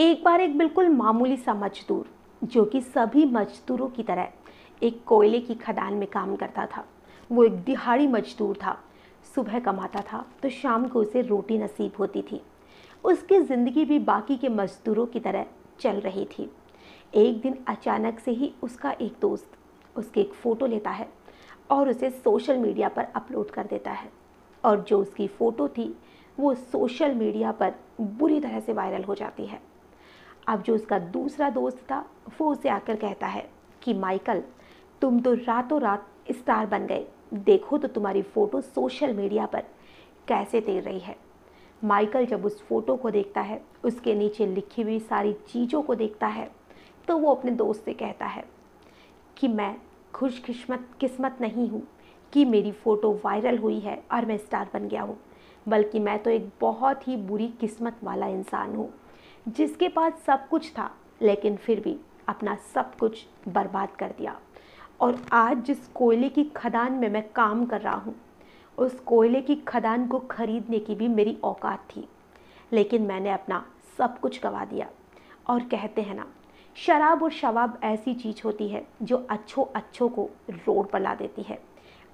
एक बार एक बिल्कुल मामूली सा मजदूर, जो कि सभी मजदूरों की तरह एक कोयले की खदान में काम करता था। वो एक दिहाड़ी मजदूर था। सुबह कमाता था तो शाम को उसे रोटी नसीब होती थी। उसकी ज़िंदगी भी बाकी के मजदूरों की तरह चल रही थी। एक दिन अचानक से ही उसका एक दोस्त उसकी एक फ़ोटो लेता है और उसे सोशल मीडिया पर अपलोड कर देता है। और जो उसकी फ़ोटो थी वो सोशल मीडिया पर बुरी तरह से वायरल हो जाती है। अब जो उसका दूसरा दोस्त था वो उसे आकर कहता है कि माइकल, तुम तो रातों रात स्टार बन गए। देखो तो तुम्हारी फ़ोटो सोशल मीडिया पर कैसे तैर रही है। माइकल जब उस फोटो को देखता है, उसके नीचे लिखी हुई सारी चीज़ों को देखता है, तो वो अपने दोस्त से कहता है कि मैं खुशकिस्मत किस्मत नहीं हूँ कि मेरी फ़ोटो वायरल हुई है और मैं स्टार बन गया हूँ, बल्कि मैं तो एक बहुत ही बुरी किस्मत वाला इंसान हूँ जिसके पास सब कुछ था लेकिन फिर भी अपना सब कुछ बर्बाद कर दिया। और आज जिस कोयले की खदान में मैं काम कर रहा हूँ, उस कोयले की खदान को खरीदने की भी मेरी औकात थी, लेकिन मैंने अपना सब कुछ गवा दिया। और कहते हैं ना, शराब और शवाब ऐसी चीज़ होती है जो अच्छों अच्छों को रोड पर ला देती है।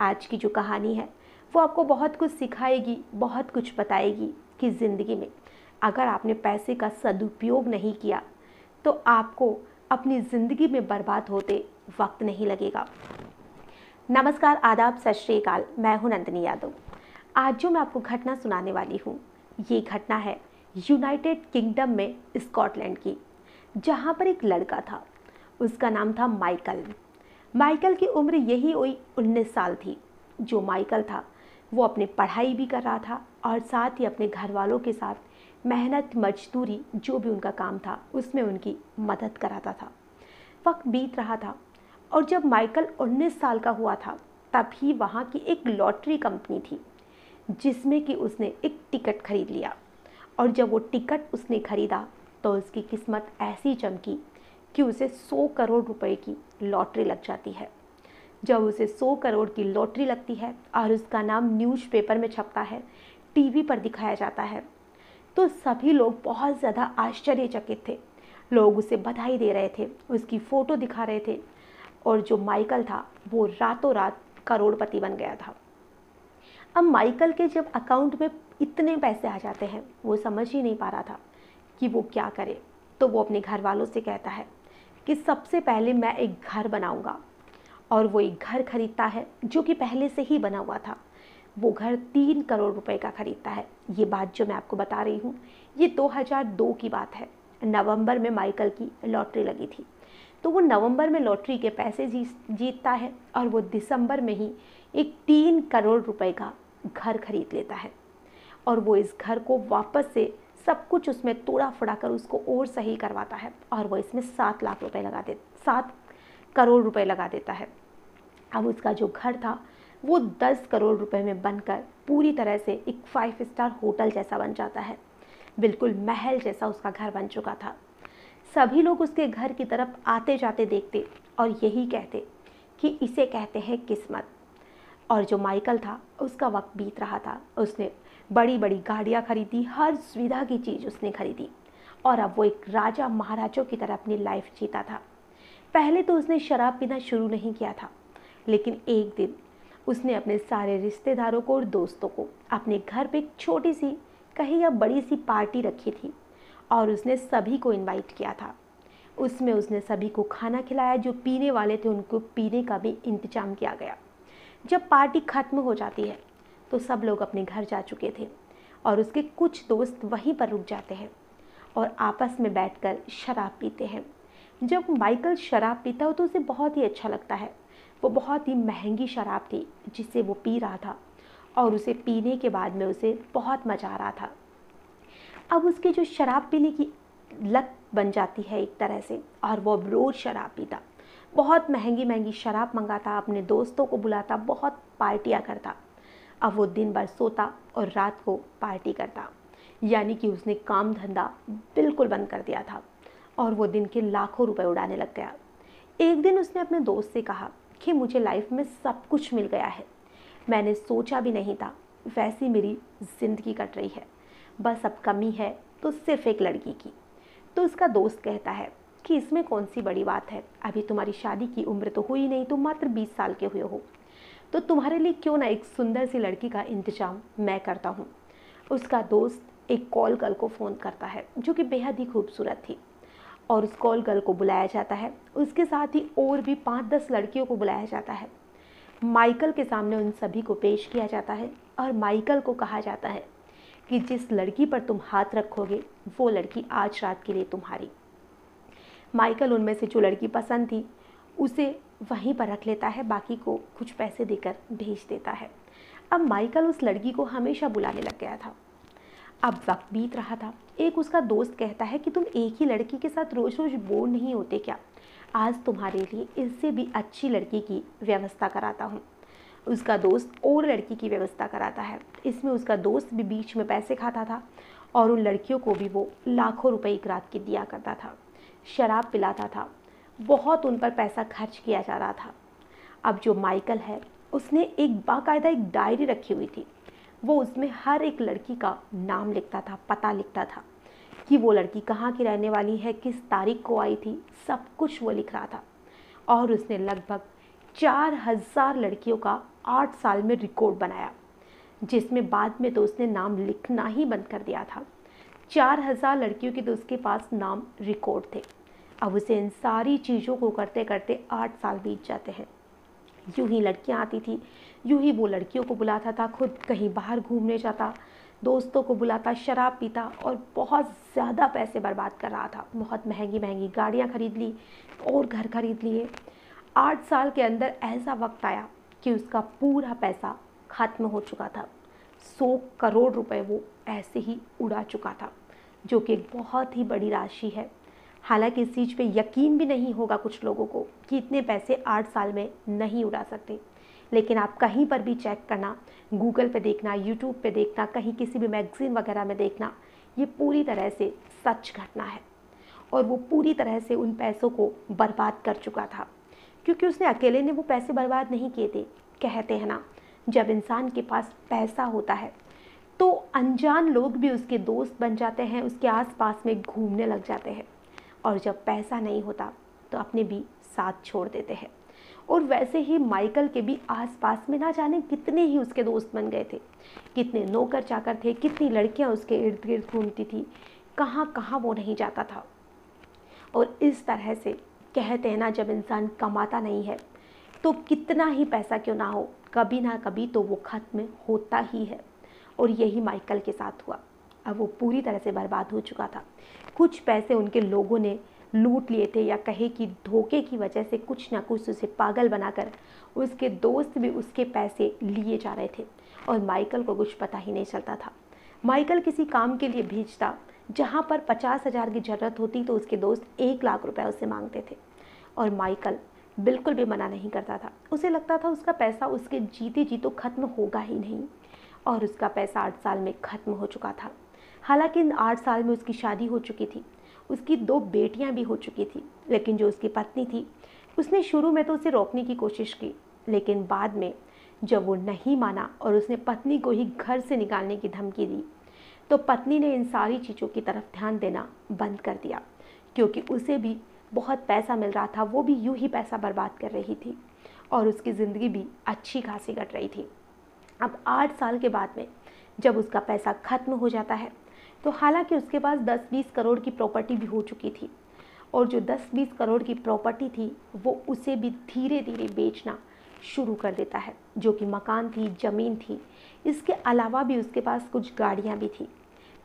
आज की जो कहानी है वो आपको बहुत कुछ सिखाएगी, बहुत कुछ बताएगी कि ज़िंदगी में अगर आपने पैसे का सदुपयोग नहीं किया तो आपको अपनी ज़िंदगी में बर्बाद होते वक्त नहीं लगेगा। नमस्कार, आदाब, सत श्री अकाल। मैं हूं नंदिनी यादव। आज जो मैं आपको घटना सुनाने वाली हूं, ये घटना है यूनाइटेड किंगडम में स्कॉटलैंड की, जहां पर एक लड़का था। उसका नाम था माइकल। माइकल की उम्र यही 19 साल थी। जो माइकल था वो अपनी पढ़ाई भी कर रहा था और साथ ही अपने घर वालों के साथ मेहनत मजदूरी जो भी उनका काम था उसमें उनकी मदद कराता था। वक्त बीत रहा था और जब माइकल 19 साल का हुआ था तभी वहाँ की एक लॉटरी कंपनी थी जिसमें कि उसने एक टिकट खरीद लिया। और जब वो टिकट उसने खरीदा तो उसकी किस्मत ऐसी चमकी कि उसे 100 करोड़ रुपए की लॉटरी लग जाती है। जब उसे 100 करोड़ की लॉटरी लगती है और उसका नाम न्यूज़पेपर में छपता है, टीवी पर दिखाया जाता है, तो सभी लोग बहुत ज़्यादा आश्चर्यचकित थे। लोग उसे बधाई दे रहे थे, उसकी फ़ोटो दिखा रहे थे। और जो माइकल था वो रातों रात करोड़पति बन गया था। अब माइकल के जब अकाउंट में इतने पैसे आ जाते हैं, वो समझ ही नहीं पा रहा था कि वो क्या करे। तो वो अपने घर वालों से कहता है कि सबसे पहले मैं एक घर बनाऊंगा। और वो एक घर खरीदता है जो कि पहले से ही बना हुआ था। वो घर 3 करोड़ रुपए का खरीदता है। ये बात जो मैं आपको बता रही हूँ ये 2002 की बात है। नवंबर में माइकल की लॉटरी लगी थी। तो वो नवंबर में लॉटरी के पैसे जीतता है और वो दिसंबर में ही एक 3 करोड़ रुपए का घर खरीद लेता है। और वो इस घर को वापस से सब कुछ उसमें तोड़ा फोड़ा कर उसको और सही करवाता है और वो इसमें 7 करोड़ रुपए लगा देता है। अब उसका जो घर था वो 10 करोड़ रुपए में बनकर पूरी तरह से एक 5 स्टार होटल जैसा बन जाता है। बिल्कुल महल जैसा उसका घर बन चुका था। सभी लोग उसके घर की तरफ आते जाते देखते और यही कहते कि इसे कहते हैं किस्मत। और जो माइकल था उसका वक्त बीत रहा था। उसने बड़ी बड़ी गाड़ियाँ खरीदी, हर सुविधा की चीज़ उसने खरीदी और अब वो एक राजा महाराजों की तरह अपनी लाइफ जीता था। पहले तो उसने शराब पीना शुरू नहीं किया था, लेकिन एक दिन उसने अपने सारे रिश्तेदारों को और दोस्तों को अपने घर पे एक छोटी सी कहीं या बड़ी सी पार्टी रखी थी और उसने सभी को इनवाइट किया था। उसमें उसने सभी को खाना खिलाया, जो पीने वाले थे उनको पीने का भी इंतजाम किया गया। जब पार्टी खत्म हो जाती है तो सब लोग अपने घर जा चुके थे और उसके कुछ दोस्त वहीं पर रुक जाते हैं और आपस में बैठकर शराब पीते हैं। जब माइकल शराब पीता हो तो उसे बहुत ही अच्छा लगता है। वो बहुत ही महंगी शराब थी जिसे वो पी रहा था और उसे पीने के बाद में उसे बहुत मज़ा आ रहा था। अब उसकी जो शराब पीने की लत बन जाती है एक तरह से, और वो अब रोज़ शराब पीता, बहुत महंगी महंगी शराब मंगाता, अपने दोस्तों को बुलाता, बहुत पार्टियाँ करता। अब वो दिन भर सोता और रात को पार्टी करता, यानी कि उसने काम धंधा बिल्कुल बंद कर दिया था और वो दिन के लाखों रुपए उड़ाने लग गया। एक दिन उसने अपने दोस्त से कहा कि मुझे लाइफ में सब कुछ मिल गया है, मैंने सोचा भी नहीं था वैसी मेरी ज़िंदगी कट रही है, बस अब कमी है तो सिर्फ एक लड़की की। तो उसका दोस्त कहता है कि इसमें कौन सी बड़ी बात है, अभी तुम्हारी शादी की उम्र तो हुई नहीं, तुम मात्र 20 साल के हुए हो, तो तुम्हारे लिए क्यों ना एक सुंदर सी लड़की का इंतजाम मैं करता हूँ। उसका दोस्त एक कॉल गर्ल को फ़ोन करता है जो कि बेहद ही खूबसूरत थी, और उस कॉल गर्ल को बुलाया जाता है। उसके साथ ही और भी 5-10 लड़कियों को बुलाया जाता है। माइकल के सामने उन सभी को पेश किया जाता है और माइकल को कहा जाता है कि जिस लड़की पर तुम हाथ रखोगे वो लड़की आज रात के लिए तुम्हारी। माइकल उनमें से जो लड़की पसंद थी उसे वहीं पर रख लेता है, बाकी को कुछ पैसे देकर भेज देता है। अब माइकल उस लड़की को हमेशा बुलाने लग गया था। अब वक्त बीत रहा था। एक उसका दोस्त कहता है कि तुम एक ही लड़की के साथ रोज़ रोज़ बोर नहीं होते क्या, आज तुम्हारे लिए इससे भी अच्छी लड़की की व्यवस्था कराता हूँ। उसका दोस्त और लड़की की व्यवस्था कराता है। इसमें उसका दोस्त भी बीच में पैसे खाता था और उन लड़कियों को भी वो लाखों रुपए एक रात के दिया करता था, शराब पिलाता था, बहुत उन पर पैसा खर्च किया जा रहा था। अब जो माइकल है उसने एक बाकायदा एक डायरी रखी हुई थी। वो उसमें हर एक लड़की का नाम लिखता था, पता लिखता था कि वो लड़की कहाँ की रहने वाली है, किस तारीख को आई थी, सब कुछ वो लिख रहा था। और उसने लगभग 4000 लड़कियों का 8 साल में रिकॉर्ड बनाया, जिसमें बाद में तो उसने नाम लिखना ही बंद कर दिया था। 4000 लड़कियों के तो उसके पास नाम रिकॉर्ड थे। अब उसे इन सारी चीज़ों को करते करते 8 साल बीत जाते हैं। यूं ही लड़कियां आती थी, यूं ही वो लड़कियों को बुलाता था, खुद कहीं बाहर घूमने जाता, दोस्तों को बुलाता, शराब पीता और बहुत ज़्यादा पैसे बर्बाद कर रहा था। बहुत महंगी महंगी गाड़ियां खरीद ली और घर खरीद लिए। 8 साल के अंदर ऐसा वक्त आया कि उसका पूरा पैसा खत्म हो चुका था। 100 करोड़ रुपए वो ऐसे ही उड़ा चुका था, जो कि एक बहुत ही बड़ी राशि है। हालांकि इस चीज़ पे यकीन भी नहीं होगा कुछ लोगों को कि इतने पैसे 8 साल में नहीं उड़ा सकते, लेकिन आप कहीं पर भी चेक करना, गूगल पे देखना, यूट्यूब पे देखना, कहीं किसी भी मैगज़ीन वगैरह में देखना, ये पूरी तरह से सच घटना है। और वो पूरी तरह से उन पैसों को बर्बाद कर चुका था, क्योंकि उसने अकेले ने वो पैसे बर्बाद नहीं किए थे। कहते हैं ना, जब इंसान के पास पैसा होता है तो अनजान लोग भी उसके दोस्त बन जाते हैं, उसके आसपास में घूमने लग जाते हैं, और जब पैसा नहीं होता तो अपने भी साथ छोड़ देते हैं। और वैसे ही माइकल के भी आसपास में ना जाने कितने ही उसके दोस्त बन गए थे, कितने नौकर चाकर थे, कितनी लड़कियां उसके इर्द गिर्द घूमती थी, कहाँ कहाँ वो नहीं जाता था। और इस तरह से कहते हैं ना, जब इंसान कमाता नहीं है तो कितना ही पैसा क्यों ना हो, कभी ना कभी तो वो खत्म होता ही है। और यही माइकल के साथ हुआ। अब वो पूरी तरह से बर्बाद हो चुका था। कुछ पैसे उनके लोगों ने लूट लिए थे, या कहे कि धोखे की वजह से कुछ ना कुछ उसे पागल बनाकर उसके दोस्त भी उसके पैसे लिए जा रहे थे, और माइकल को कुछ पता ही नहीं चलता था। माइकल किसी काम के लिए भेजता, जहाँ पर 50,000 की ज़रूरत होती तो उसके दोस्त 1 लाख रुपए उससे मांगते थे, और माइकल बिल्कुल भी मना नहीं करता था। उसे लगता था उसका पैसा उसके जीते जी तो खत्म होगा ही नहीं, और उसका पैसा 8 साल में ख़त्म हो चुका था। हालांकि इन 8 साल में उसकी शादी हो चुकी थी, उसकी 2 बेटियां भी हो चुकी थी, लेकिन जो उसकी पत्नी थी उसने शुरू में तो उसे रोकने की कोशिश की, लेकिन बाद में जब वो नहीं माना और उसने पत्नी को ही घर से निकालने की धमकी दी, तो पत्नी ने इन सारी चीज़ों की तरफ ध्यान देना बंद कर दिया, क्योंकि उसे भी बहुत पैसा मिल रहा था, वो भी यूं ही पैसा बर्बाद कर रही थी, और उसकी ज़िंदगी भी अच्छी खासी कट रही थी। अब 8 साल के बाद में जब उसका पैसा ख़त्म हो जाता है, तो हालांकि उसके पास 10-20 करोड़ की प्रॉपर्टी भी हो चुकी थी, और जो 10-20 करोड़ की प्रॉपर्टी थी वो उसे भी धीरे धीरे बेचना शुरू कर देता है, जो कि मकान थी, ज़मीन थी। इसके अलावा भी उसके पास कुछ गाड़ियाँ भी थी,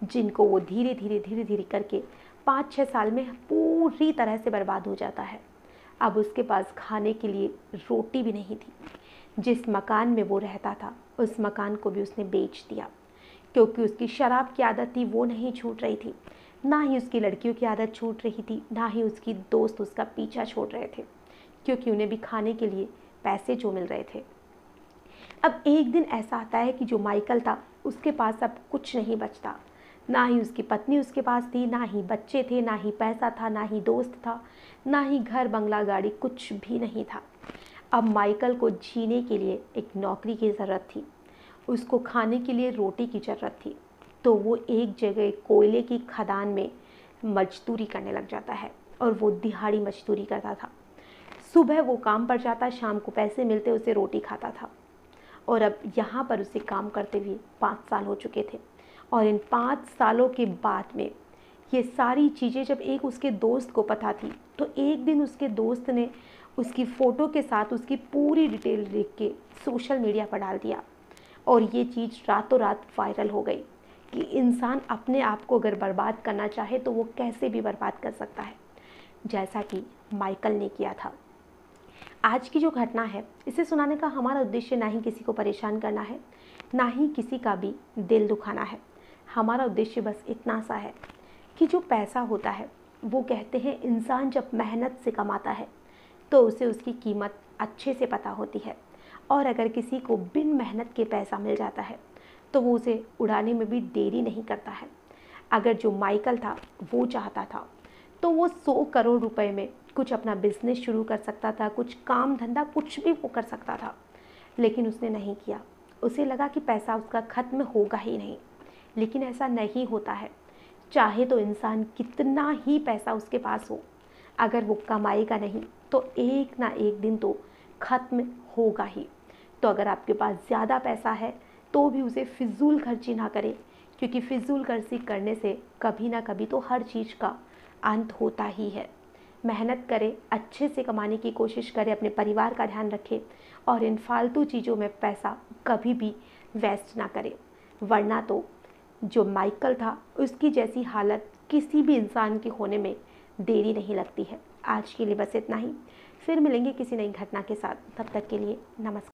जिनको वो धीरे धीरे करके 5-6 साल में पूरी तरह से बर्बाद हो जाता है। अब उसके पास खाने के लिए रोटी भी नहीं थी। जिस मकान में वो रहता था उस मकान को भी उसने बेच दिया, क्योंकि उसकी शराब की आदत थी वो नहीं छूट रही थी, ना ही उसकी लड़कियों की आदत छूट रही थी, ना ही उसकी दोस्त उसका पीछा छोड़ रहे थे, क्योंकि उन्हें भी खाने के लिए पैसे जो मिल रहे थे। अब एक दिन ऐसा आता है कि जो माइकल था उसके पास अब कुछ नहीं बचता, ना ही उसकी पत्नी उसके पास थी, ना ही बच्चे थे, ना ही पैसा था, ना ही दोस्त था, ना ही घर बंगला गाड़ी, कुछ भी नहीं था। अब माइकल को जीने के लिए एक नौकरी की ज़रूरत थी, उसको खाने के लिए रोटी की ज़रूरत थी। तो वो एक जगह कोयले की खदान में मजदूरी करने लग जाता है और वो दिहाड़ी मजदूरी करता था। सुबह वो काम पर जाता, शाम को पैसे मिलते उसे रोटी खाता था। और अब यहाँ पर उसे काम करते हुए 5 साल हो चुके थे। और इन 5 सालों के बाद में ये सारी चीज़ें जब एक उसके दोस्त को पता थी, तो एक दिन उसके दोस्त ने उसकी फ़ोटो के साथ उसकी पूरी डिटेल लिख के सोशल मीडिया पर डाल दिया। और ये चीज़ रातों रात वायरल हो गई कि इंसान अपने आप को अगर बर्बाद करना चाहे तो वो कैसे भी बर्बाद कर सकता है, जैसा कि माइकल ने किया था। आज की जो घटना है, इसे सुनाने का हमारा उद्देश्य ना ही किसी को परेशान करना है, ना ही किसी का भी दिल दुखाना है। हमारा उद्देश्य बस इतना सा है कि जो पैसा होता है, वो कहते हैं इंसान जब मेहनत से कमाता है तो उसे उसकी कीमत अच्छे से पता होती है। और अगर किसी को बिन मेहनत के पैसा मिल जाता है तो वो उसे उड़ाने में भी देरी नहीं करता है। अगर जो माइकल था वो चाहता था तो वो 100 करोड़ रुपए में कुछ अपना बिजनेस शुरू कर सकता था, कुछ काम धंधा कुछ भी वो कर सकता था, लेकिन उसने नहीं किया। उसे लगा कि पैसा उसका ख़त्म होगा ही नहीं, लेकिन ऐसा नहीं होता है। चाहे तो इंसान कितना ही पैसा उसके पास हो, अगर वो कमाएगा नहीं तो एक ना एक दिन तो ख़त्म होगा ही। तो अगर आपके पास ज़्यादा पैसा है तो भी उसे फिजूल खर्ची ना करें, क्योंकि फिजूल खर्ची करने से कभी ना कभी तो हर चीज़ का अंत होता ही है। मेहनत करें, अच्छे से कमाने की कोशिश करें, अपने परिवार का ध्यान रखें और इन फालतू चीज़ों में पैसा कभी भी वेस्ट ना करें, वरना तो जो माइकल था उसकी जैसी हालत किसी भी इंसान के होने में देरी नहीं लगती है। आज के लिए बस इतना ही, फिर मिलेंगे किसी नई घटना के साथ। तब तक के लिए नमस्कार।